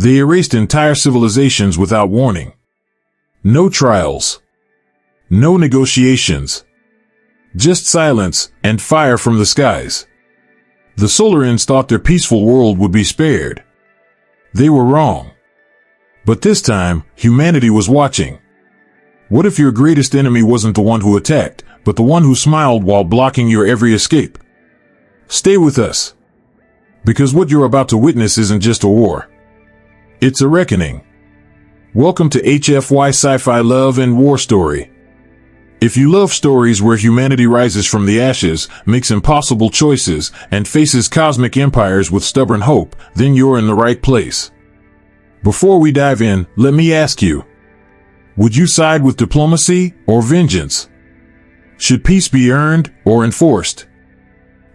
They erased entire civilizations without warning. No trials. No negotiations. Just silence and fire from the skies. The Solarians thought their peaceful world would be spared. They were wrong. But this time, humanity was watching. What if your greatest enemy wasn't the one who attacked, but the one who smiled while blocking your every escape? Stay with us. Because what you're about to witness isn't just a war. It's a reckoning. Welcome to HFY Sci-Fi Love and War Story. If you love stories where humanity rises from the ashes, makes impossible choices, and faces cosmic empires with stubborn hope, then you're in the right place. Before we dive in, let me ask you, would you side with diplomacy or vengeance? Should peace be earned or enforced?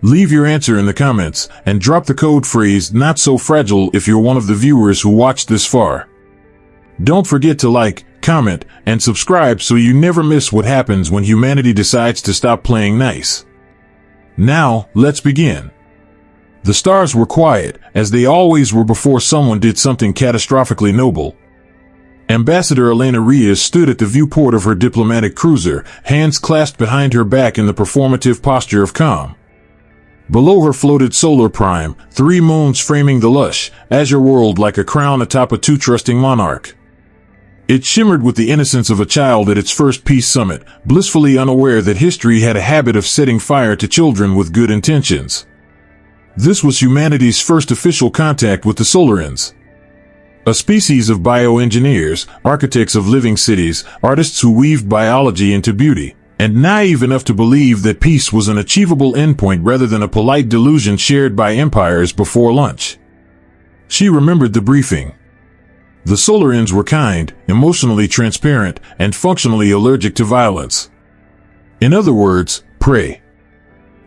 Leave your answer in the comments and drop the code phrase "not so fragile" if you're one of the viewers who watched this far. Don't forget to like, comment, and subscribe so you never miss what happens when humanity decides to stop playing nice. Now, let's begin. The stars were quiet, as they always were before someone did something catastrophically noble. Ambassador Elena Reyes stood at the viewport of her diplomatic cruiser, hands clasped behind her back in the performative posture of calm. Below her floated Solar Prime, 3 moons framing the lush, azure world like a crown atop a too-trusting monarch. It shimmered with the innocence of a child at its first peace summit, blissfully unaware that history had a habit of setting fire to children with good intentions. This was humanity's first official contact with the Solarians. A species of bioengineers, architects of living cities, artists who weaved biology into beauty, and naive enough to believe that peace was an achievable endpoint rather than a polite delusion shared by empires before lunch. She remembered the briefing. The Solarians were kind, emotionally transparent, and functionally allergic to violence. In other words, prey.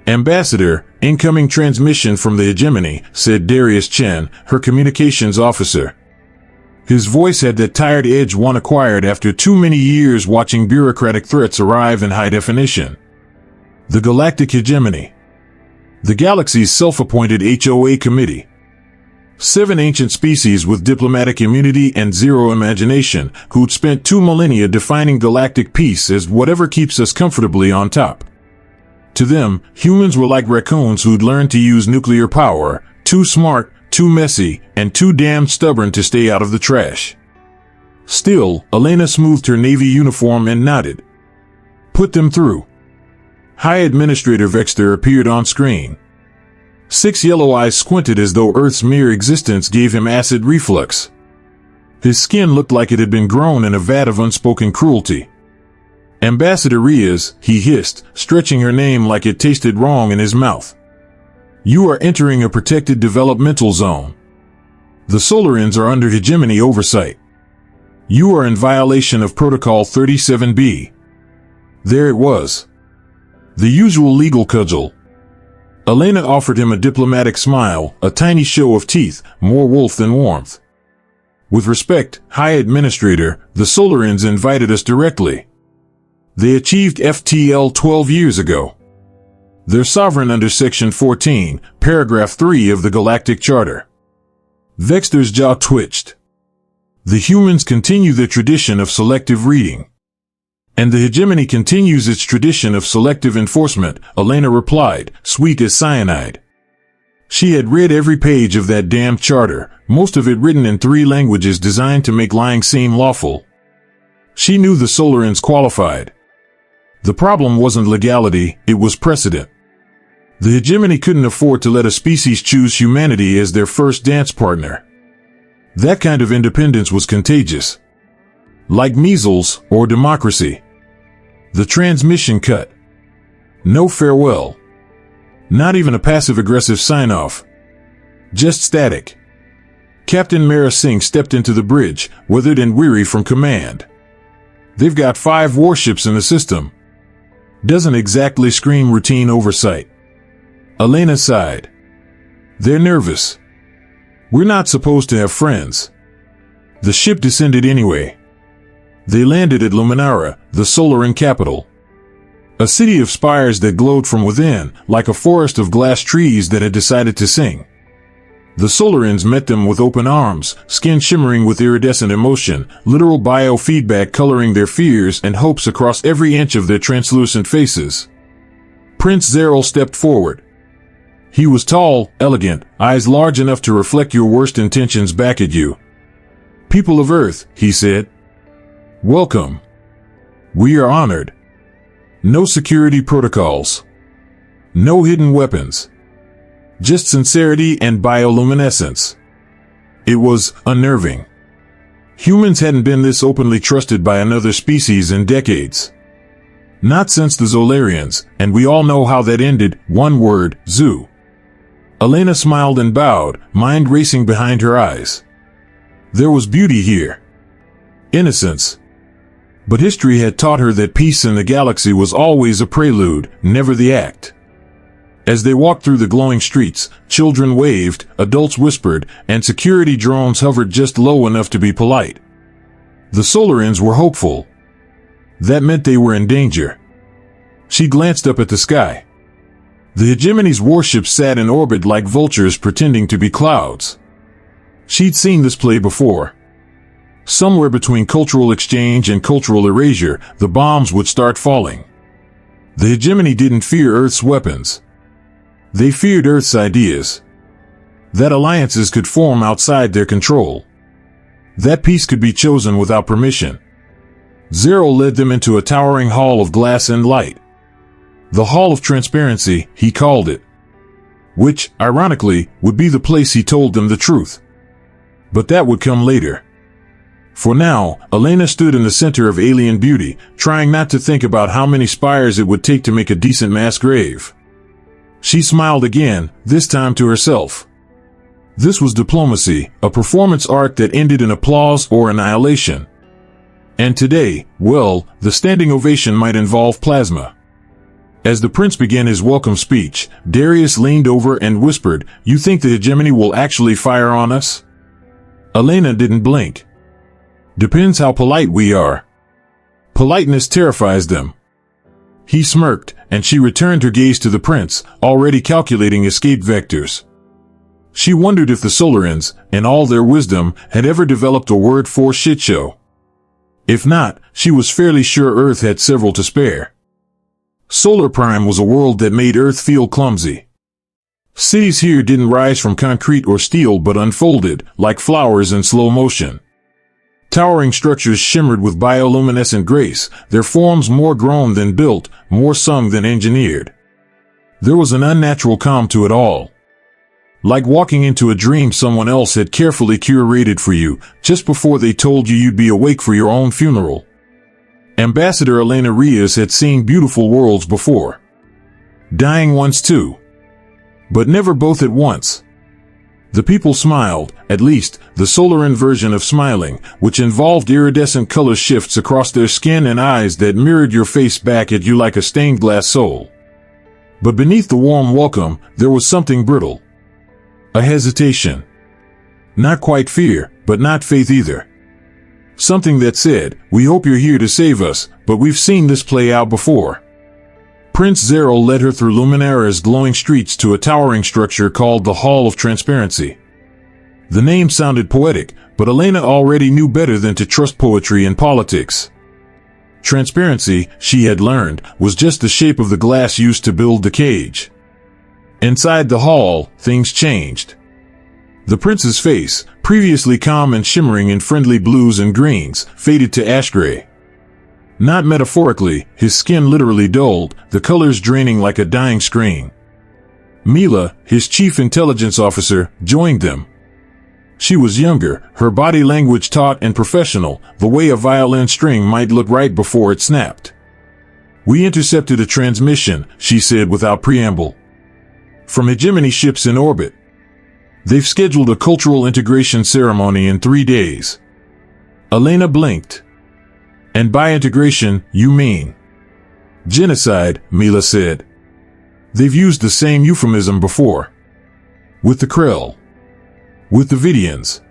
Ambassador, incoming transmission from the Hegemony, said Darius Chen, her communications officer. His voice had that tired edge one acquired after too many years watching bureaucratic threats arrive in high definition. The Galactic Hegemony. The galaxy's self-appointed HOA committee. 7 ancient species with diplomatic immunity and zero imagination, who'd spent 2 millennia defining galactic peace as whatever keeps us comfortably on top. To them, humans were like raccoons who'd learned to use nuclear power, too smart, too messy, and too damn stubborn to stay out of the trash. Still, Elena smoothed her Navy uniform and nodded. Put them through. High Administrator Vexter appeared on screen. 6 yellow eyes squinted as though Earth's mere existence gave him acid reflux. His skin looked like it had been grown in a vat of unspoken cruelty. Ambassador Reyes, he hissed, stretching her name like it tasted wrong in his mouth. You are entering a protected developmental zone. The Solarians are under hegemony oversight. You are in violation of Protocol 37B. There it was. The usual legal cudgel. Elena offered him a diplomatic smile, a tiny show of teeth, more wolf than warmth. With respect, High Administrator, the Solarians invited us directly. They achieved FTL 12 years ago. They're sovereign under Section 14, Paragraph 3 of the Galactic Charter. Vexter's jaw twitched. The humans continue their tradition of selective reading. And the hegemony continues its tradition of selective enforcement, Elena replied, sweet as cyanide. She had read every page of that damned charter, most of it written in 3 languages designed to make lying seem lawful. She knew the Solarians qualified. The problem wasn't legality, it was precedent. The hegemony couldn't afford to let a species choose humanity as their first dance partner. That kind of independence was contagious. Like measles or democracy. The transmission cut. No farewell. Not even a passive-aggressive sign-off. Just static. Captain Mara Singh stepped into the bridge, withered and weary from command. They've got 5 warships in the system. Doesn't exactly scream routine oversight. Elena sighed. They're nervous. We're not supposed to have friends. The ship descended anyway. They landed at Luminara, the Solarian capital. A city of spires that glowed from within, like a forest of glass trees that had decided to sing. The Solarians met them with open arms, skin shimmering with iridescent emotion, literal biofeedback coloring their fears and hopes across every inch of their translucent faces. Prince Zeril stepped forward. He was tall, elegant, eyes large enough to reflect your worst intentions back at you. "People of Earth," he said. "Welcome. We are honored. No security protocols. No hidden weapons. Just sincerity and bioluminescence." It was unnerving. Humans hadn't been this openly trusted by another species in decades. Not since the Zolarians, and we all know how that ended, one word, zoo. Elena smiled and bowed, mind racing behind her eyes. There was beauty here. Innocence. But history had taught her that peace in the galaxy was always a prelude, never the act. As they walked through the glowing streets, children waved, adults whispered, and security drones hovered just low enough to be polite. The Solarians were hopeful. That meant they were in danger. She glanced up at the sky. The Hegemony's warships sat in orbit like vultures pretending to be clouds. She'd seen this play before. Somewhere between cultural exchange and cultural erasure, the bombs would start falling. The Hegemony didn't fear Earth's weapons. They feared Earth's ideas. That alliances could form outside their control. That peace could be chosen without permission. Zeril led them into a towering hall of glass and light. The Hall of Transparency, he called it. Which, ironically, would be the place he told them the truth. But that would come later. For now, Elena stood in the center of alien beauty, trying not to think about how many spires it would take to make a decent mass grave. She smiled again, this time to herself. This was diplomacy, a performance art that ended in applause or annihilation. And today, well, the standing ovation might involve plasma. As the prince began his welcome speech, Darius leaned over and whispered, "You think the Hegemony will actually fire on us?" Elena didn't blink. "Depends how polite we are." Politeness terrifies them. He smirked, and she returned her gaze to the prince, already calculating escape vectors. She wondered if the Solarians, in all their wisdom, had ever developed a word for shitshow. If not, she was fairly sure Earth had several to spare. Solar Prime was a world that made Earth feel clumsy. Cities here didn't rise from concrete or steel but unfolded, like flowers in slow motion. Towering structures shimmered with bioluminescent grace, their forms more grown than built, more sung than engineered. There was an unnatural calm to it all. Like walking into a dream someone else had carefully curated for you, just before they told you you'd be awake for your own funeral. Ambassador Elena Reyes had seen beautiful worlds before. Dying ones too. But never both at once. The people smiled, at least, the Solarian version of smiling, which involved iridescent color shifts across their skin and eyes that mirrored your face back at you like a stained glass soul. But beneath the warm welcome, there was something brittle. A hesitation. Not quite fear, but not faith either. Something that said, "We hope you're here to save us, but we've seen this play out before." Prince Zeril led her through Luminara's glowing streets to a towering structure called the Hall of Transparency. The name sounded poetic, but Elena already knew better than to trust poetry in politics. Transparency, she had learned, was just the shape of the glass used to build the cage. Inside the hall, things changed. The prince's face, previously calm and shimmering in friendly blues and greens, faded to ash gray. Not metaphorically, his skin literally dulled, the colors draining like a dying screen. Mila, his chief intelligence officer, joined them. She was younger, her body language taut and professional, the way a violin string might look right before it snapped. "We intercepted a transmission," she said without preamble. "From Hegemony ships in orbit. They've scheduled a cultural integration ceremony in 3 days." Elena blinked. "And by integration, you mean?" "Genocide," Mila said. "They've used the same euphemism before. With the Krell. With the Vidians.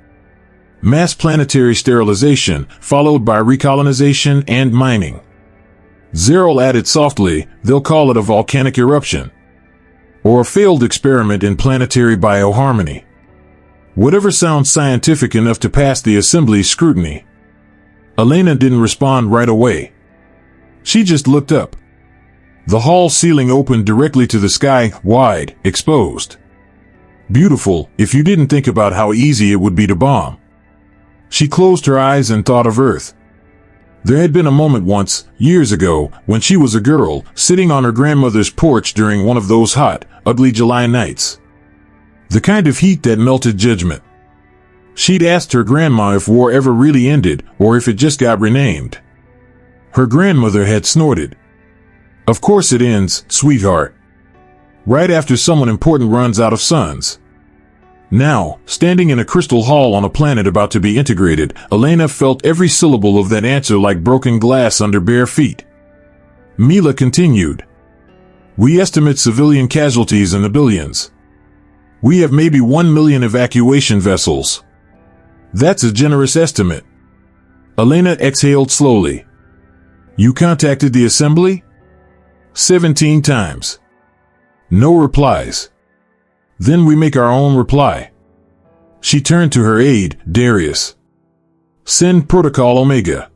Mass planetary sterilization, followed by recolonization and mining." Zeril added softly, "They'll call it a volcanic eruption. Or a failed experiment in planetary bioharmony." Whatever sounds scientific enough to pass the assembly's scrutiny. Elena didn't respond right away. She just looked up. The hall ceiling opened directly to the sky, wide, exposed. Beautiful, if you didn't think about how easy it would be to bomb. She closed her eyes and thought of Earth. There had been a moment once, years ago, when she was a girl, sitting on her grandmother's porch during one of those hot, ugly July nights. The kind of heat that melted judgment. She'd asked her grandma if war ever really ended, or if it just got renamed. Her grandmother had snorted. Of course it ends, sweetheart. Right after someone important runs out of sons. Now, standing in a crystal hall on a planet about to be integrated, Elena felt every syllable of that answer like broken glass under bare feet. Mila continued. We estimate civilian casualties in the billions. We have maybe 1 million evacuation vessels. That's a generous estimate. Elena exhaled slowly. You contacted the assembly? 17 times. No replies. Then we make our own reply. She turned to her aide, Darius. Send Protocol Omega.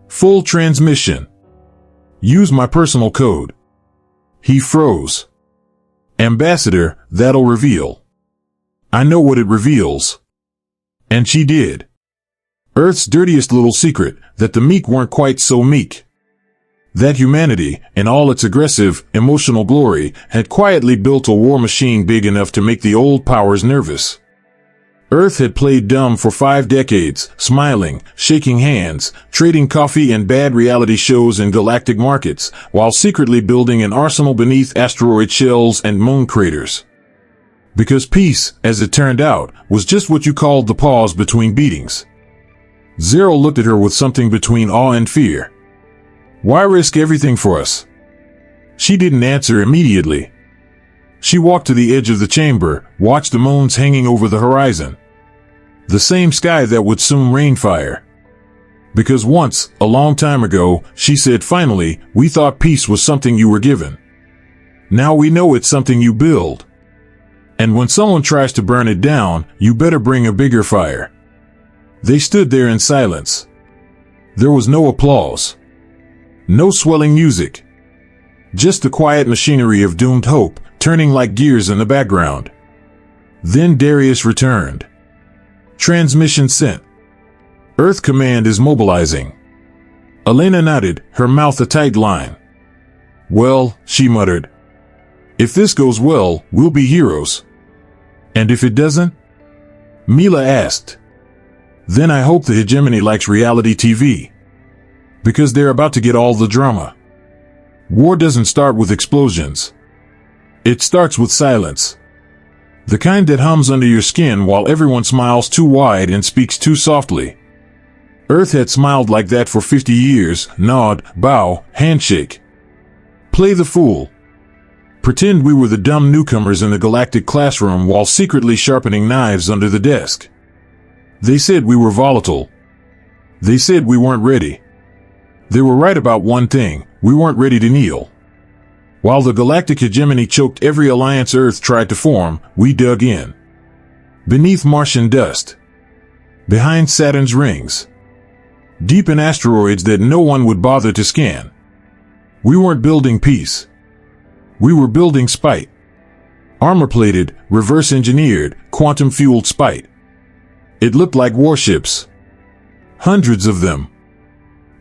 Full transmission. Use my personal code. He froze. Ambassador, that'll reveal. I know what it reveals. And she did. Earth's dirtiest little secret, that the meek weren't quite so meek. That humanity, in all its aggressive, emotional glory, had quietly built a war machine big enough to make the old powers nervous. Earth had played dumb for 5 decades, smiling, shaking hands, trading coffee and bad reality shows in galactic markets, while secretly building an arsenal beneath asteroid shells and moon craters. Because peace, as it turned out, was just what you called the pause between beatings. Zero looked at her with something between awe and fear. Why risk everything for us? She didn't answer immediately. She walked to the edge of the chamber, watched the moons hanging over the horizon. The same sky that would soon rain fire. Because once, a long time ago, she said finally, we thought peace was something you were given. Now we know it's something you build. And when someone tries to burn it down, you better bring a bigger fire. They stood there in silence. There was no applause. No swelling music. Just the quiet machinery of doomed hope, turning like gears in the background. Then Darius returned. Transmission sent. Earth Command is mobilizing. Elena nodded, her mouth a tight line. Well, she muttered. If this goes well, we'll be heroes. And if it doesn't? Mila asked. Then I hope the hegemony likes reality TV. Because they're about to get all the drama. War doesn't start with explosions. It starts with silence. The kind that hums under your skin while everyone smiles too wide and speaks too softly. Earth had smiled like that for 50 years, nod, bow, handshake. Play the fool. Pretend we were the dumb newcomers in the galactic classroom while secretly sharpening knives under the desk. They said we were volatile. They said we weren't ready. They were right about one thing, we weren't ready to kneel. While the galactic hegemony choked every alliance Earth tried to form, we dug in. Beneath Martian dust. Behind Saturn's rings. Deep in asteroids that no one would bother to scan. We weren't building peace. We were building spite. Armor-plated, reverse-engineered, quantum-fueled spite. It looked like warships. Hundreds of them.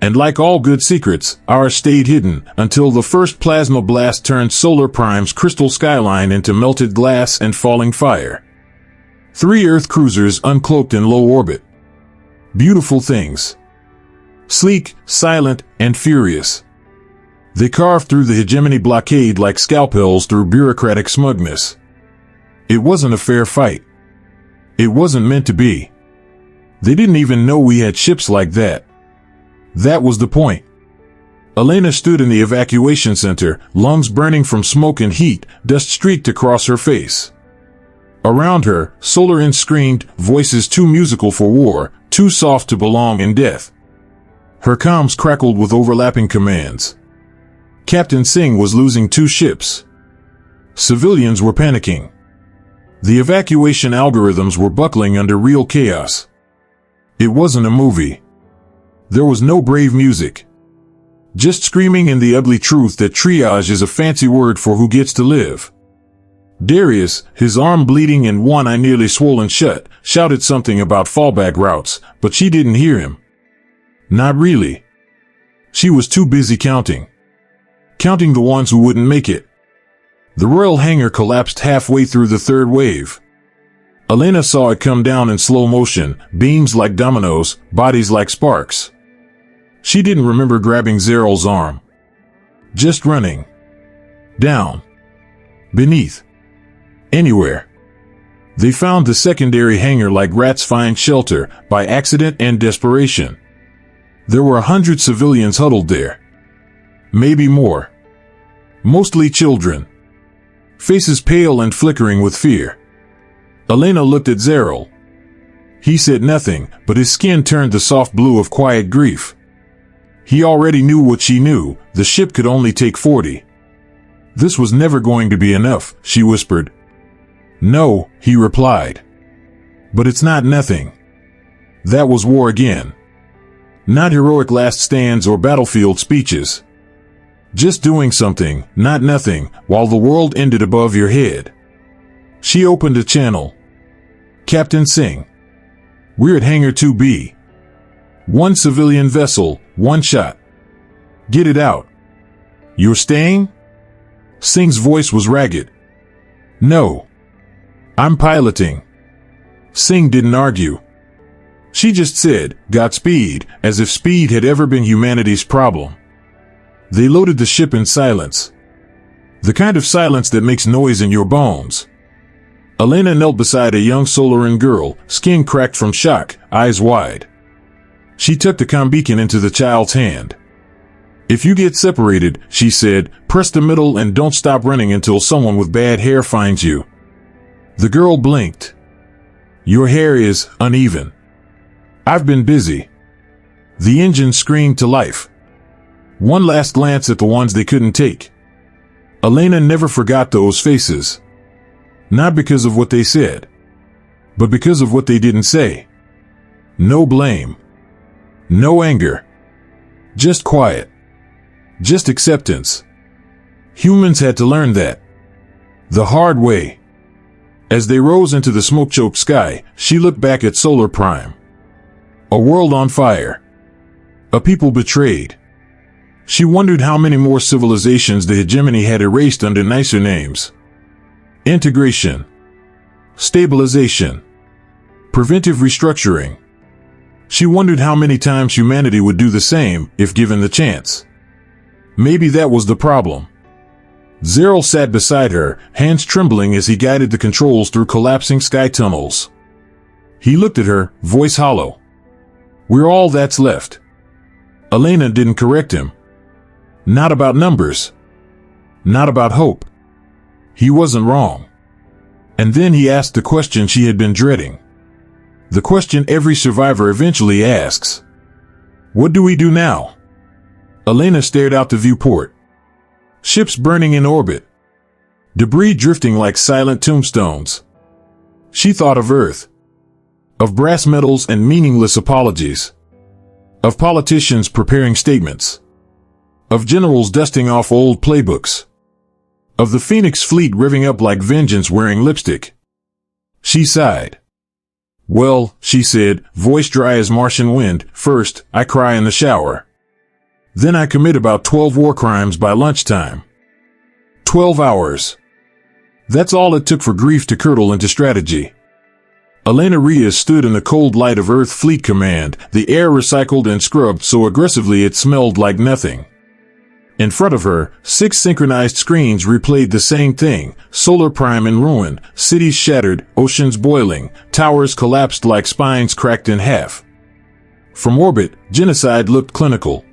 And like all good secrets, ours stayed hidden until the first plasma blast turned Solar Prime's crystal skyline into melted glass and falling fire. 3 Earth cruisers uncloaked in low orbit. Beautiful things. Sleek, silent, and furious. They carved through the hegemony blockade like scalpels through bureaucratic smugness. It wasn't a fair fight. It wasn't meant to be. They didn't even know we had ships like that. That was the point. Elena stood in the evacuation center, lungs burning from smoke and heat, dust streaked across her face. Around her, Solar screamed, voices too musical for war, too soft to belong in death. Her comms crackled with overlapping commands. Captain Singh was losing 2 ships. Civilians were panicking. The evacuation algorithms were buckling under real chaos. It wasn't a movie. There was no brave music. Just screaming and the ugly truth that triage is a fancy word for who gets to live. Darius, his arm bleeding and one eye nearly swollen shut, shouted something about fallback routes, but she didn't hear him. Not really. She was too busy counting. Counting the ones who wouldn't make it. The royal hangar collapsed halfway through the third wave. Elena saw it come down in slow motion, beams like dominoes, bodies like sparks. She didn't remember grabbing Zeryl's arm. Just running. Down. Beneath. Anywhere. They found the secondary hangar like rats find shelter, by accident and desperation. There were 100 civilians huddled there. Maybe more. Mostly children. Faces pale and flickering with fear. Elena looked at Zeryl. He said nothing, but his skin turned the soft blue of quiet grief. He already knew what she knew, the ship could only take 40. This was never going to be enough, she whispered. No, he replied. But it's not nothing. That was war again. Not heroic last stands or battlefield speeches. Just doing something, not nothing, while the world ended above your head. She opened a channel. Captain Singh. We're at Hangar 2B. One civilian vessel, one shot. Get it out. You're staying? Singh's voice was ragged. No. I'm piloting. Singh didn't argue. She just said, Godspeed, as if speed had ever been humanity's problem. They loaded the ship in silence. The kind of silence that makes noise in your bones. Elena knelt beside a young Solaran girl, skin cracked from shock, eyes wide. She took the comm beacon into the child's hand. If you get separated, she said, press the middle and don't stop running until someone with bad hair finds you. The girl blinked. Your hair is uneven. I've been busy. The engine screamed to life. One last glance at the ones they couldn't take. Elena never forgot those faces. Not because of what they said, but because of what they didn't say. No blame. No anger. Just quiet. Just acceptance. Humans had to learn that. The hard way. As they rose into the smoke-choked sky, she looked back at Solar Prime. A world on fire. A people betrayed. She wondered how many more civilizations the hegemony had erased under nicer names. Integration. Stabilization. Preventive restructuring. She wondered how many times humanity would do the same, if given the chance. Maybe that was the problem. Zeryl sat beside her, hands trembling as he guided the controls through collapsing sky tunnels. He looked at her, voice hollow. We're all that's left. Elena didn't correct him. Not about numbers. Not about hope. He wasn't wrong. And then he asked the question she had been dreading. The question every survivor eventually asks. What do we do now? Elena stared out the viewport. Ships burning in orbit. Debris drifting like silent tombstones. She thought of Earth. Of brass medals and meaningless apologies. Of politicians preparing statements. Of generals dusting off old playbooks. Of the Phoenix fleet revving up like vengeance wearing lipstick. She sighed. Well, she said, voice dry as Martian wind, first, I cry in the shower. Then I commit about 12 war crimes by lunchtime. 12 hours. That's all it took for grief to curdle into strategy. Elena Reyes stood in the cold light of Earth Fleet Command, the air recycled and scrubbed so aggressively it smelled like nothing. In front of her, 6 synchronized screens replayed the same thing, Solar Prime in ruin, cities shattered, oceans boiling, towers collapsed like spines cracked in half. From orbit, genocide looked clinical.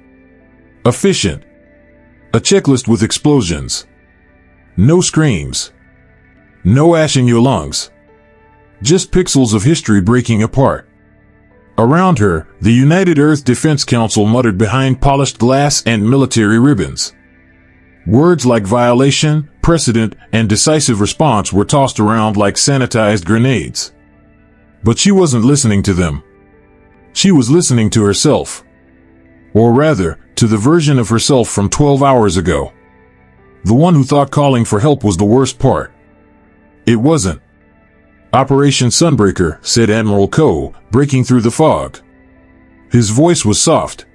Efficient. A checklist with explosions. No screams. No ash in your lungs. Just pixels of history breaking apart. Around her, the United Earth Defense Council muttered behind polished glass and military ribbons. Words like violation, precedent, and decisive response were tossed around like sanitized grenades. But she wasn't listening to them. She was listening to herself. Or rather, to the version of herself from 12 hours ago. The one who thought calling for help was the worst part. It wasn't. "Operation Sunbreaker," said Admiral Coe, breaking through the fog. His voice was soft.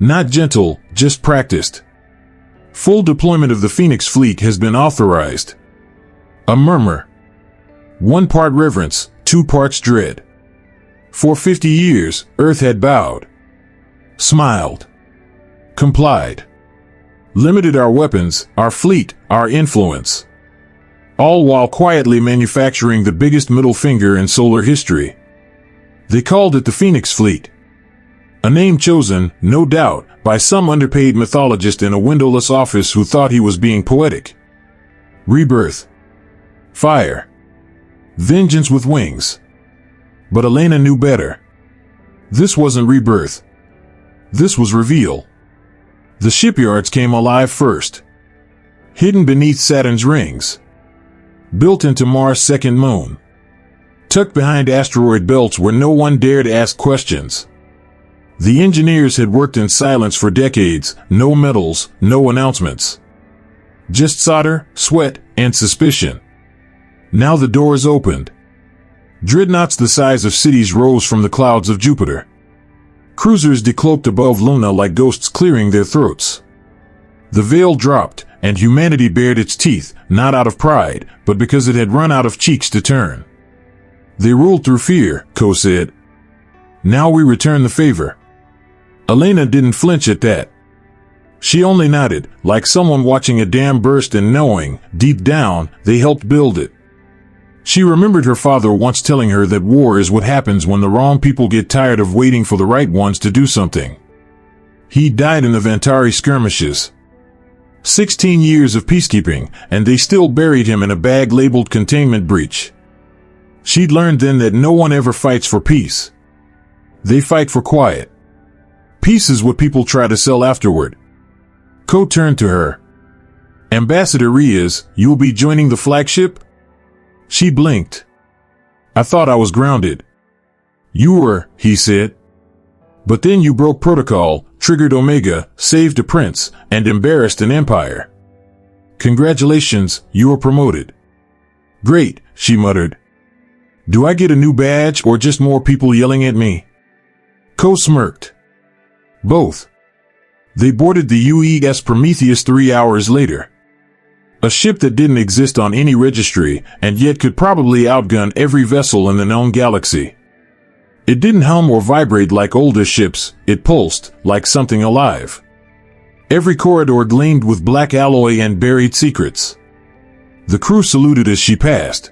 Not gentle, just practiced. "Full deployment of the Phoenix fleet has been authorized." A murmur. 1 part reverence, 2 parts dread. For 50 years, Earth had bowed. Smiled. Complied. Limited our weapons, our fleet, our influence. All while quietly manufacturing the biggest middle finger in solar history. They called it the Phoenix Fleet. A name chosen, no doubt, by some underpaid mythologist in a windowless office who thought he was being poetic. Rebirth. Fire. Vengeance with wings. But Elena knew better. This wasn't rebirth. This was reveal. The shipyards came alive first. Hidden beneath Saturn's rings. Built into Mars' second moon. Tucked behind asteroid belts where no one dared ask questions. The engineers had worked in silence for decades, no medals, no announcements. Just solder, sweat, and suspicion. Now the doors opened. Dreadnoughts the size of cities rose from the clouds of Jupiter. Cruisers decloaked above Luna like ghosts clearing their throats. The veil dropped, and humanity bared its teeth, not out of pride, but because it had run out of cheeks to turn. "They ruled through fear," Coe said. "Now we return the favor." Elena didn't flinch at that. She only nodded, like someone watching a dam burst and knowing, deep down, they helped build it. She remembered her father once telling her that war is what happens when the wrong people get tired of waiting for the right ones to do something. He died in the Vantari skirmishes. 16 years of peacekeeping, and they still buried him in a bag labeled containment breach. She'd learned then that no one ever fights for peace. They fight for quiet. Peace is what people try to sell afterward. Coe turned to her. "Ambassador Riaz, you'll be joining the flagship?" She blinked. "I thought I was grounded." "You were," he said. "But then you broke protocol, triggered Omega, saved a prince, and embarrassed an empire. Congratulations, you were promoted." "Great," she muttered. "Do I get a new badge or just more people yelling at me?" Coe smirked. "Both." They boarded the UES Prometheus 3 hours later. A ship that didn't exist on any registry, and yet could probably outgun every vessel in the known galaxy. It didn't hum or vibrate like older ships, it pulsed, like something alive. Every corridor gleamed with black alloy and buried secrets. The crew saluted as she passed.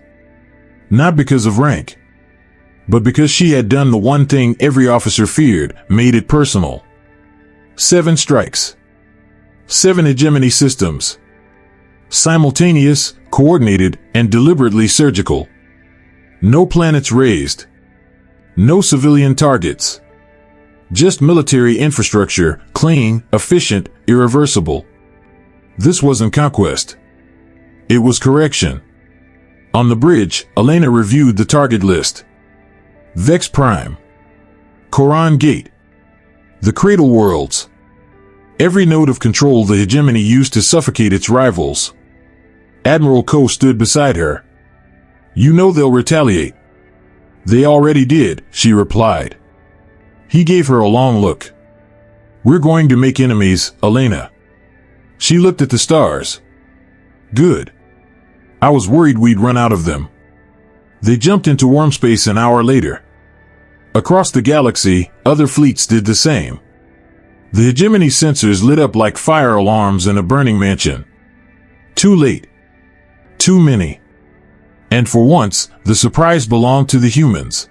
Not because of rank, but because she had done the one thing every officer feared, made it personal. 7 strikes. 7 hegemony systems. Simultaneous, coordinated, and deliberately surgical. No planets razed. No civilian targets. Just military infrastructure, clean, efficient, irreversible. This wasn't conquest. It was correction. On the bridge, Elena reviewed the target list. Vex Prime. Koran Gate. The Cradle Worlds. Every node of control the hegemony used to suffocate its rivals. Admiral Coe stood beside her. "You know they'll retaliate." "They already did," she replied. He gave her a long look. "We're going to make enemies, Elena." She looked at the stars. "Good. I was worried we'd run out of them." They jumped into worm space an hour later. Across the galaxy, other fleets did the same. The hegemony sensors lit up like fire alarms in a burning mansion. Too late. Too many. And for once, the surprise belonged to the humans.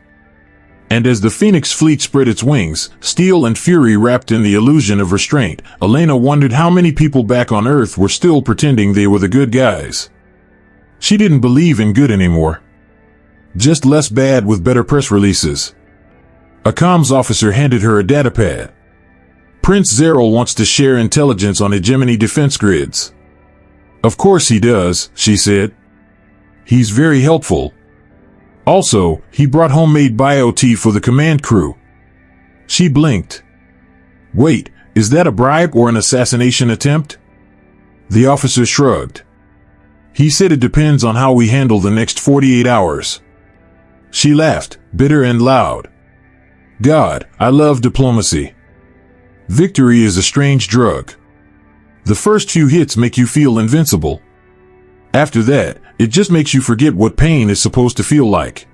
And as the Phoenix fleet spread its wings, steel and fury wrapped in the illusion of restraint, Elena wondered how many people back on Earth were still pretending they were the good guys. She didn't believe in good anymore. Just less bad with better press releases. A comms officer handed her a datapad. "Prince Zeril wants to share intelligence on hegemony defense grids." Of course he does, she said. He's very helpful. Also, he brought homemade bio-tea for the command crew. She blinked. Wait, is that a bribe or an assassination attempt? The officer shrugged. He said it depends on how we handle the next 48 hours. She laughed, bitter and loud. God, I love diplomacy. Victory is a strange drug. The first few hits make you feel invincible. After that, it just makes you forget what pain is supposed to feel like.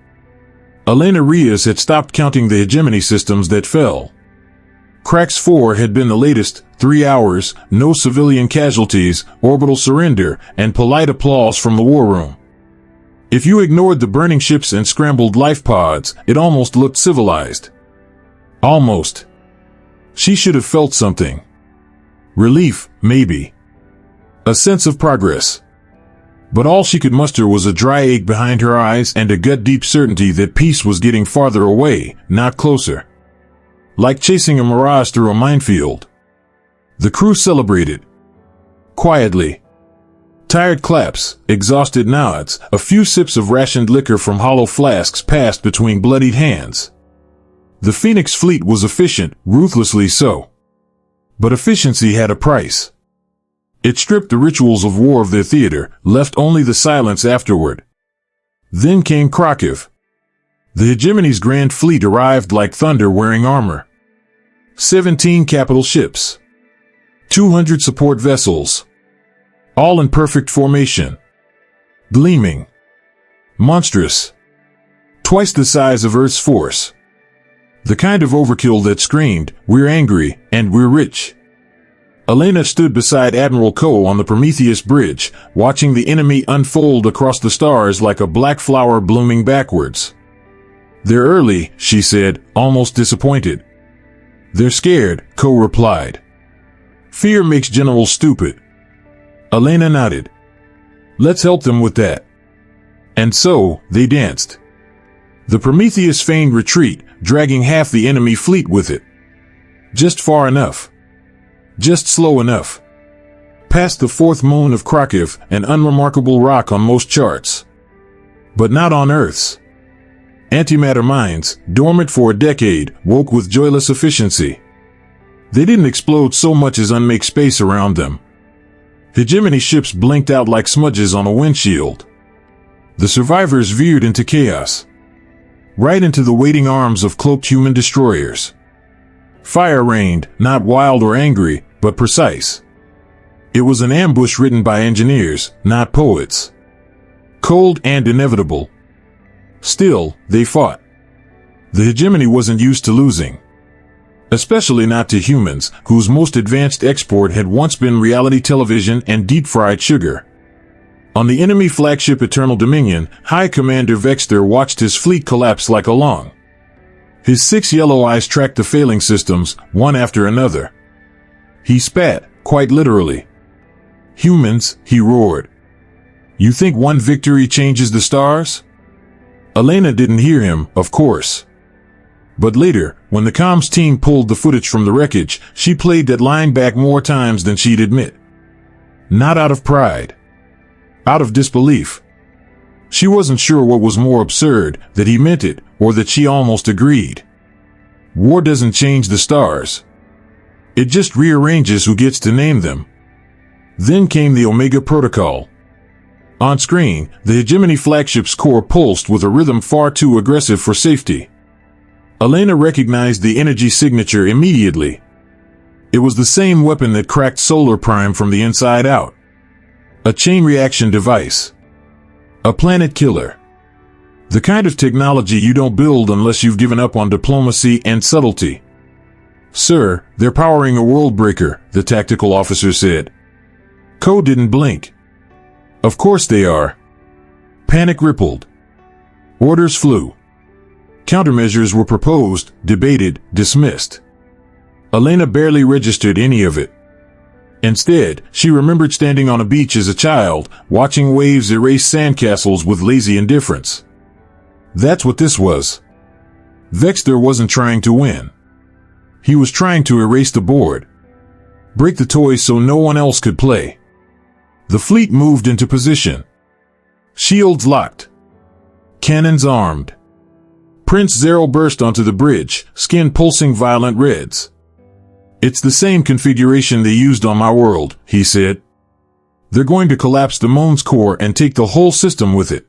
Elena Reyes had stopped counting the hegemony systems that fell. Cracks 4 had been the latest, 3 hours, no civilian casualties, orbital surrender, and polite applause from the war room. If you ignored the burning ships and scrambled life pods, it almost looked civilized. Almost. She should have felt something. Relief, maybe. A sense of progress. But all she could muster was a dry ache behind her eyes and a gut-deep certainty that peace was getting farther away, not closer. Like chasing a mirage through a minefield. The crew celebrated. Quietly. Tired claps, exhausted nods, a few sips of rationed liquor from hollow flasks passed between bloodied hands. The Phoenix fleet was efficient, ruthlessly so. But efficiency had a price. It stripped the rituals of war of their theater, left only the silence afterward. Then came Krakow. The hegemony's grand fleet arrived like thunder wearing armor. 17 capital ships. 200 support vessels. All in perfect formation. Gleaming. Monstrous. Twice the size of Earth's force. The kind of overkill that screamed, "We're angry, and we're rich." Elena stood beside Admiral Coe on the Prometheus Bridge, watching the enemy unfold across the stars like a black flower blooming backwards. "They're early," she said, almost disappointed. "They're scared," Coe replied. "Fear makes generals stupid." Elena nodded. "Let's help them with that." And so, they danced. The Prometheus feigned retreat, dragging half the enemy fleet with it. Just far enough. Just slow enough. Past the fourth moon of Krakow, an unremarkable rock on most charts. But not on Earth's. Antimatter mines, dormant for a decade, woke with joyless efficiency. They didn't explode so much as unmake space around them. Hegemony ships blinked out like smudges on a windshield. The survivors veered into chaos. Right into the waiting arms of cloaked human destroyers. Fire rained, not wild or angry, but precise. It was an ambush written by engineers, not poets. Cold and inevitable. Still, they fought. The hegemony wasn't used to losing. Especially not to humans, whose most advanced export had once been reality television and deep-fried sugar. On the enemy flagship Eternal Dominion, High Commander Vexter watched his fleet collapse like a log. His 6 yellow eyes tracked the failing systems, one after another. He spat, quite literally. "Humans," he roared. "You think one victory changes the stars?" Elena didn't hear him, of course. But later, when the comms team pulled the footage from the wreckage, she played that line back more times than she'd admit. Not out of pride. Out of disbelief. She wasn't sure what was more absurd, that he meant it, or that she almost agreed. War doesn't change the stars. It just rearranges who gets to name them. Then came the Omega Protocol. On screen, the hegemony flagship's core pulsed with a rhythm far too aggressive for safety. Elena recognized the energy signature immediately. It was the same weapon that cracked Solar Prime from the inside out. A chain reaction device. A planet killer. The kind of technology you don't build unless you've given up on diplomacy and subtlety. "Sir, they're powering a world breaker," the tactical officer said. Coe didn't blink. "Of course they are." Panic rippled. Orders flew. Countermeasures were proposed, debated, dismissed. Elena barely registered any of it. Instead, she remembered standing on a beach as a child, watching waves erase sandcastles with lazy indifference. That's what this was. Vexter wasn't trying to win. He was trying to erase the board. Break the toys so no one else could play. The fleet moved into position. Shields locked. Cannons armed. Prince Zero burst onto the bridge, skin pulsing violent reds. "It's the same configuration they used on my world," he said. "They're going to collapse the Moon's core and take the whole system with it."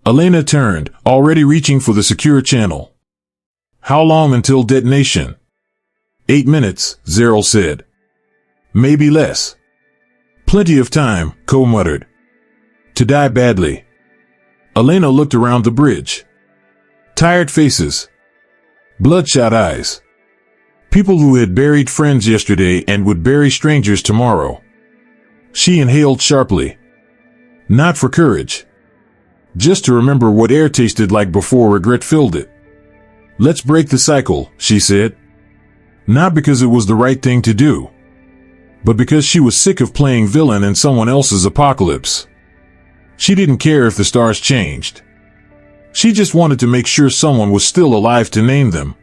Elena turned, already reaching for the secure channel. "How long until detonation?" 8 minutes, Zero said. "Maybe less." "Plenty of time," Ko muttered. "To die badly." Elena looked around the bridge. Tired faces. Bloodshot eyes. People who had buried friends yesterday and would bury strangers tomorrow. She inhaled sharply. Not for courage. Just to remember what air tasted like before regret filled it. "Let's break the cycle," she said. Not because it was the right thing to do, but because she was sick of playing villain in someone else's apocalypse. She didn't care if the stars changed. She just wanted to make sure someone was still alive to name them.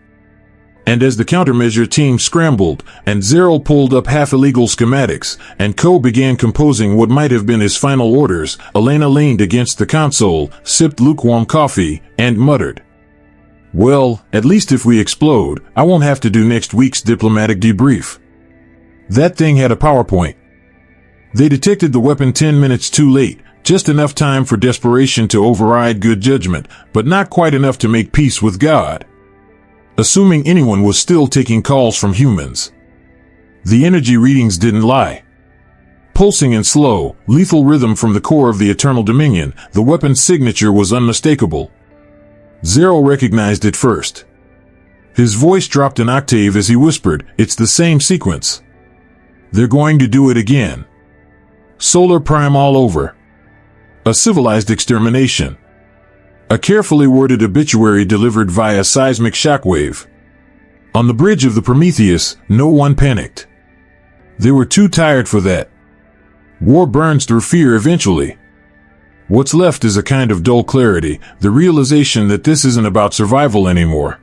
And as the countermeasure team scrambled, and Zero pulled up half-illegal schematics, and Ko began composing what might have been his final orders, Elena leaned against the console, sipped lukewarm coffee, and muttered, "Well, at least if we explode, I won't have to do next week's diplomatic debrief." That thing had a PowerPoint. They detected the weapon 10 minutes too late, just enough time for desperation to override good judgment, but not quite enough to make peace with God. Assuming anyone was still taking calls from humans. The energy readings didn't lie. Pulsing in slow, lethal rhythm from the core of the Eternal Dominion, the weapon's signature was unmistakable. Zero recognized it first. His voice dropped an octave as he whispered, "It's the same sequence. They're going to do it again. Solar Prime all over. A civilized extermination." A carefully worded obituary delivered via seismic shockwave. On the bridge of the Prometheus, no one panicked. They were too tired for that. War burns through fear eventually. What's left is a kind of dull clarity, the realization that this isn't about survival anymore.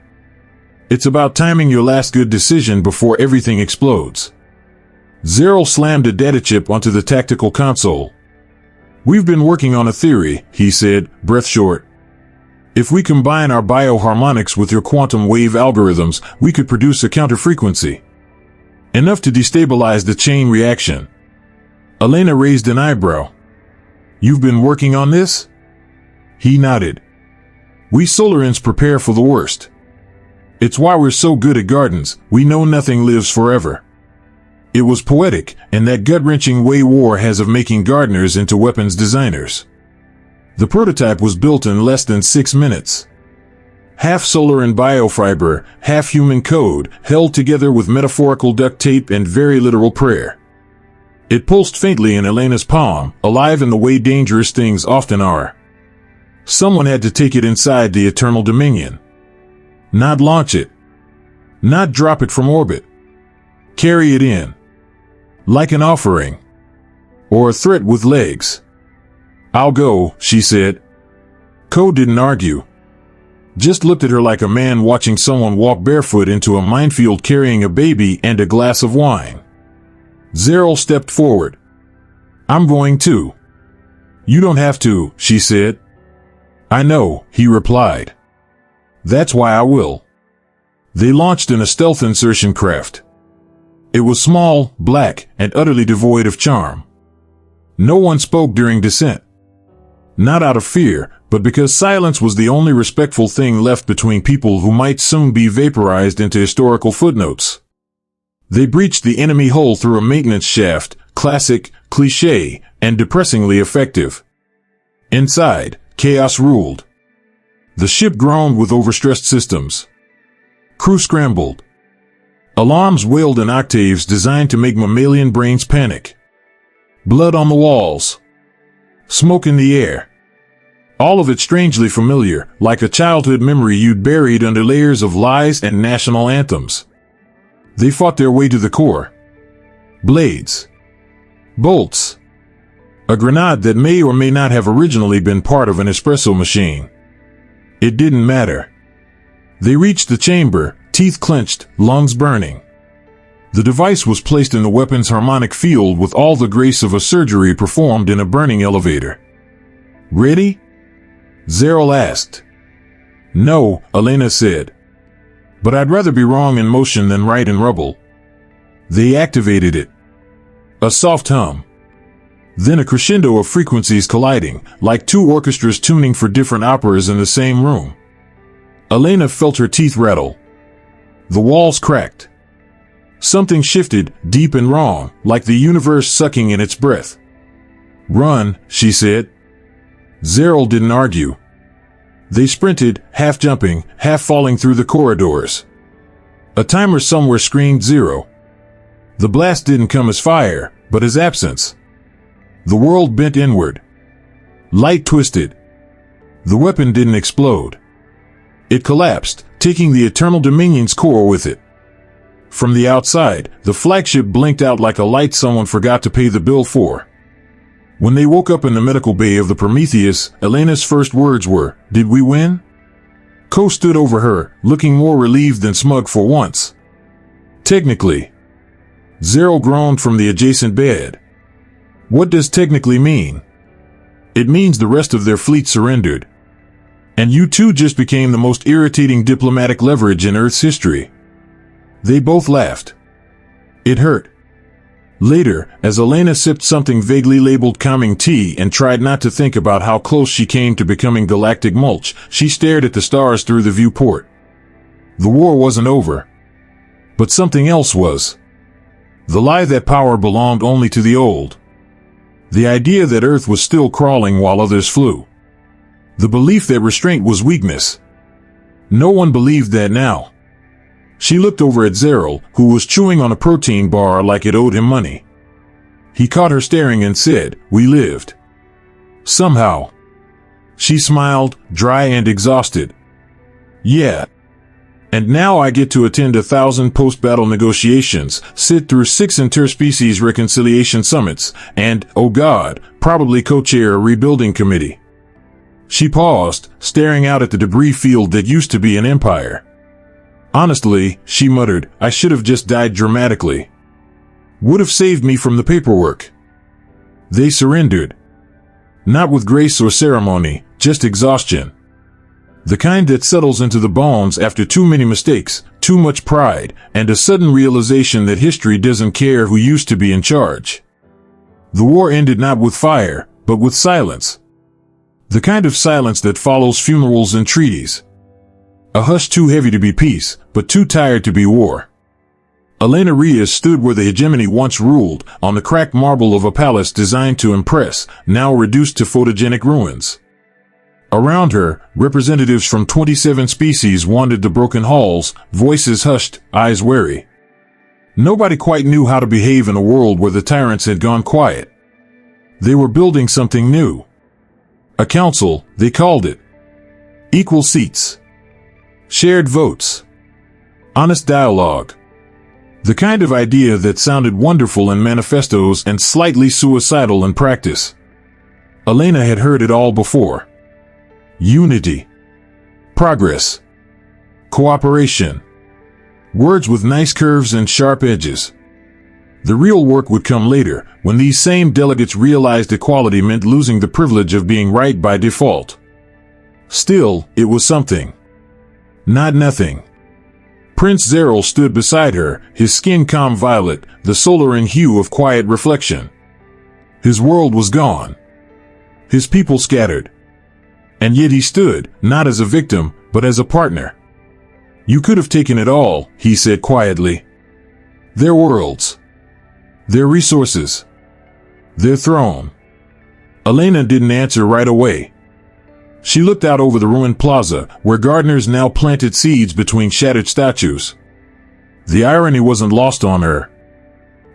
It's about timing your last good decision before everything explodes. Zero slammed a data chip onto the tactical console. "We've been working on a theory," he said, breath short. "If we combine our bioharmonics with your quantum wave algorithms, we could produce a counterfrequency. Enough to destabilize the chain reaction." Elena raised an eyebrow. "You've been working on this?" He nodded. "We Solarians prepare for the worst. It's why we're so good at gardens, we know nothing lives forever." It was poetic, in that gut-wrenching way war has of making gardeners into weapons designers. The prototype was built in less than 6 minutes. Half solar and biofiber, half human code, held together with metaphorical duct tape and very literal prayer. It pulsed faintly in Elena's palm, alive in the way dangerous things often are. Someone had to take it inside the Eternal Dominion. Not launch it. Not drop it from orbit. Carry it in. Like an offering. Or a threat with legs. "I'll go," she said. Ko didn't argue. Just looked at her like a man watching someone walk barefoot into a minefield carrying a baby and a glass of wine. Zero stepped forward. "I'm going too." "You don't have to," she said. "I know," he replied. "That's why I will." They launched in a stealth insertion craft. It was small, black, and utterly devoid of charm. No one spoke during descent. Not out of fear, but because silence was the only respectful thing left between people who might soon be vaporized into historical footnotes. They breached the enemy hull through a maintenance shaft, classic, cliché, and depressingly effective. Inside, chaos ruled. The ship groaned with overstressed systems. Crew scrambled. Alarms wailed in octaves designed to make mammalian brains panic. Blood on the walls. Smoke in the air. All of it strangely familiar, like a childhood memory you'd buried under layers of lies and national anthems. They fought their way to the core. Blades. Bolts. A grenade that may or may not have originally been part of an espresso machine. It didn't matter. They reached the chamber, teeth clenched, lungs burning. The device was placed in the weapon's harmonic field with all the grace of a surgery performed in a burning elevator. "Ready?" Zeril asked. "No," Elena said. "But I'd rather be wrong in motion than right in rubble." They activated it. A soft hum. Then a crescendo of frequencies colliding, like two orchestras tuning for different operas in the same room. Elena felt her teeth rattle. The walls cracked. Something shifted, deep and wrong, like the universe sucking in its breath. "Run," she said. Zeril didn't argue. They sprinted, half jumping, half falling through the corridors. A timer somewhere screamed 0. The blast didn't come as fire, but as absence. The world bent inward. Light twisted. The weapon didn't explode. It collapsed, taking the Eternal Dominion's core with it. From the outside, the flagship blinked out like a light someone forgot to pay the bill for. When they woke up in the medical bay of the Prometheus, Elena's first words were, "Did we win?" Ko stood over her, looking more relieved than smug for once. "Technically." Zeril groaned from the adjacent bed. "What does technically mean?" "It means the rest of their fleet surrendered. And you two just became the most irritating diplomatic leverage in Earth's history." They both laughed. It hurt. Later, as Elena sipped something vaguely labeled calming tea and tried not to think about how close she came to becoming galactic mulch, she stared at the stars through the viewport. The war wasn't over. But something else was. The lie that power belonged only to the old. The idea that Earth was still crawling while others flew. The belief that restraint was weakness. No one believed that now. She looked over at Zeril, who was chewing on a protein bar like it owed him money. He caught her staring and said, "We lived. Somehow." She smiled, dry and exhausted. "Yeah. And now I get to attend 1,000 post-battle negotiations, sit through 6 interspecies reconciliation summits, and, oh God, probably co-chair a rebuilding committee." She paused, staring out at the debris field that used to be an empire. "Honestly," she muttered, "I should have just died dramatically. Would have saved me from the paperwork." They surrendered. Not with grace or ceremony, just exhaustion. The kind that settles into the bones after too many mistakes, too much pride, and a sudden realization that history doesn't care who used to be in charge. The war ended not with fire, but with silence. The kind of silence that follows funerals and treaties. A hush too heavy to be peace, but too tired to be war. Elena Reyes stood where the hegemony once ruled, on the cracked marble of a palace designed to impress, now reduced to photogenic ruins. Around her, representatives from 27 species wandered the broken halls, voices hushed, eyes wary. Nobody quite knew how to behave in a world where the tyrants had gone quiet. They were building something new. A council, they called it. Equal seats. Shared votes. Honest dialogue. The kind of idea that sounded wonderful in manifestos and slightly suicidal in practice. Elena had heard it all before. Unity. Progress. Cooperation. Words with nice curves and sharp edges. The real work would come later, when these same delegates realized equality meant losing the privilege of being right by default. Still, it was something. Not nothing. Prince Zeril stood beside her, his skin calm violet, the solar in hue of quiet reflection. His world was gone. His people scattered. And yet he stood, not as a victim, but as a partner. "You could have taken it all," he said quietly. "Their worlds. Their resources. Their throne." Elena didn't answer right away. She looked out over the ruined plaza, where gardeners now planted seeds between shattered statues. The irony wasn't lost on her.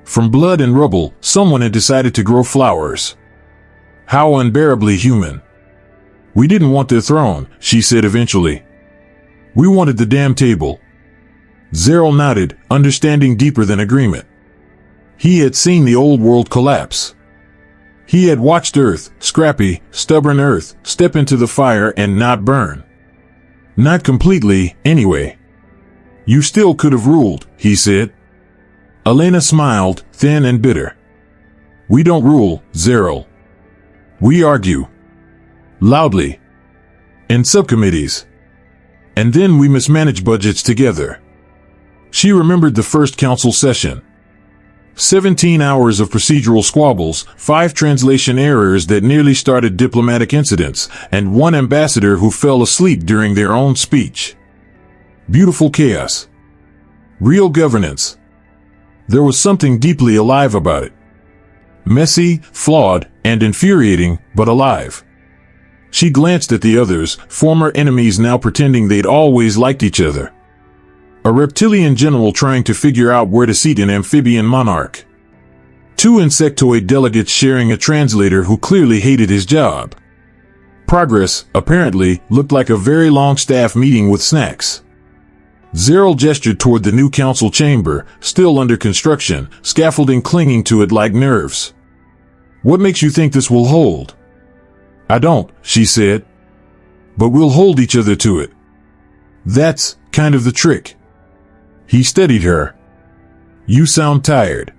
From blood and rubble, someone had decided to grow flowers. How unbearably human. "We didn't want their throne," she said eventually. "We wanted the damn table." Zeril nodded, understanding deeper than agreement. He had seen the old world collapse. He had watched Earth, scrappy, stubborn Earth, step into the fire and not burn. Not completely, anyway. "You still could have ruled," he said. Elena smiled, thin and bitter. We don't rule, Zeril. We argue. Loudly. In subcommittees. And then we mismanage budgets together. She remembered the first council session. 17 hours of procedural squabbles, 5 translation errors that nearly started diplomatic incidents, and 1 ambassador who fell asleep during their own speech. Beautiful chaos. Real governance. There was something deeply alive about it. Messy, flawed, and infuriating, but alive. She glanced at the others, former enemies now pretending they'd always liked each other. A reptilian general trying to figure out where to seat an amphibian monarch. 2 insectoid delegates sharing a translator who clearly hated his job. Progress, apparently, looked like a very long staff meeting with snacks. Zeril gestured toward the new council chamber, still under construction, scaffolding clinging to it like nerves. What makes you think this will hold? I don't, she said. But we'll hold each other to it. That's kind of the trick. He steadied her. You sound tired.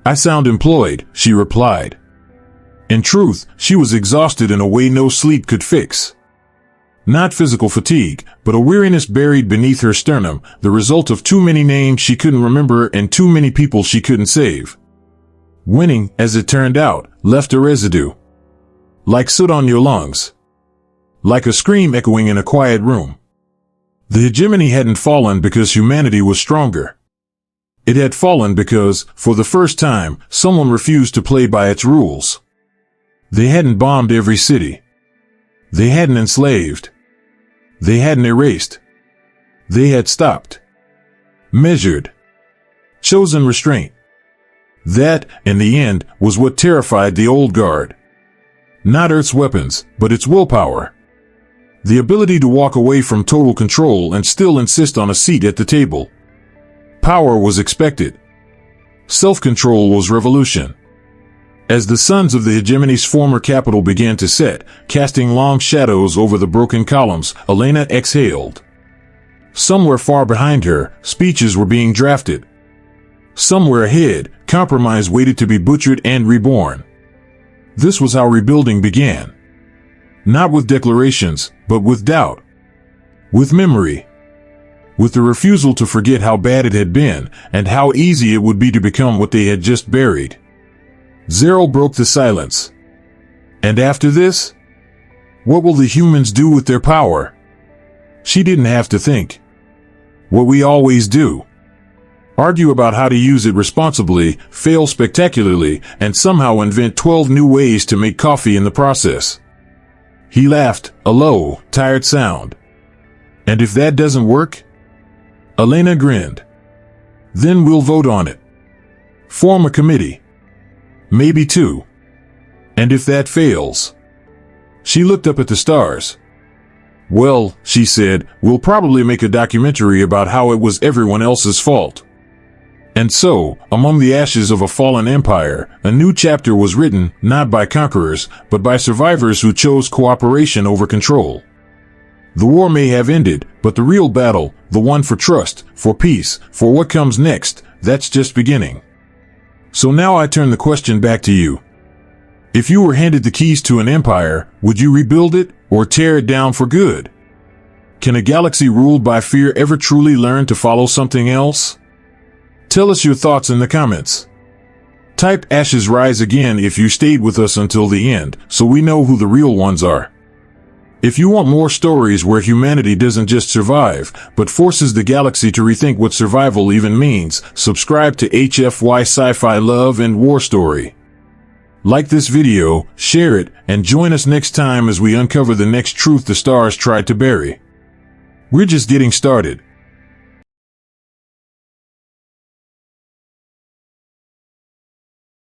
I sound employed, she replied. In truth, she was exhausted in a way no sleep could fix. Not physical fatigue, but a weariness buried beneath her sternum, the result of too many names she couldn't remember and too many people she couldn't save. Winning, as it turned out, left a residue. Like soot on your lungs. Like a scream echoing in a quiet room. The hegemony hadn't fallen because humanity was stronger. It had fallen because, for the first time, someone refused to play by its rules. They hadn't bombed every city. They hadn't enslaved. They hadn't erased. They had stopped. Measured. Chosen restraint. That, in the end, was what terrified the old guard. Not Earth's weapons, but its willpower. The ability to walk away from total control and still insist on a seat at the table. Power was expected. Self-control was revolution. As the suns of the hegemony's former capital began to set, casting long shadows over the broken columns, Elena exhaled. Somewhere far behind her, speeches were being drafted. Somewhere ahead, compromise waited to be butchered and reborn. This was how rebuilding began. Not with declarations, but with doubt. With memory. With the refusal to forget how bad it had been, and how easy it would be to become what they had just buried. Zeril broke the silence. And after this? What will the humans do with their power? She didn't have to think. What we always do. Argue about how to use it responsibly, fail spectacularly, and somehow invent 12 new ways to make coffee in the process. He laughed, a low, tired sound. And if that doesn't work? Elena grinned. Then we'll vote on it. Form a committee. Maybe 2. And if that fails? She looked up at the stars. Well, she said, we'll probably make a documentary about how it was everyone else's fault. And so, among the ashes of a fallen empire, a new chapter was written, not by conquerors, but by survivors who chose cooperation over control. The war may have ended, but the real battle, the one for trust, for peace, for what comes next, that's just beginning. So now I turn the question back to you. If you were handed the keys to an empire, would you rebuild it, or tear it down for good? Can a galaxy ruled by fear ever truly learn to follow something else? Tell us your thoughts in the comments. Type ashes rise again if you stayed with us until the end, so we know who the real ones are. If you want more stories where humanity doesn't just survive, but forces the galaxy to rethink what survival even means, subscribe to HFY Sci-Fi Love and War Story. Like this video, share it, and join us next time as we uncover the next truth the stars tried to bury. We're just getting started.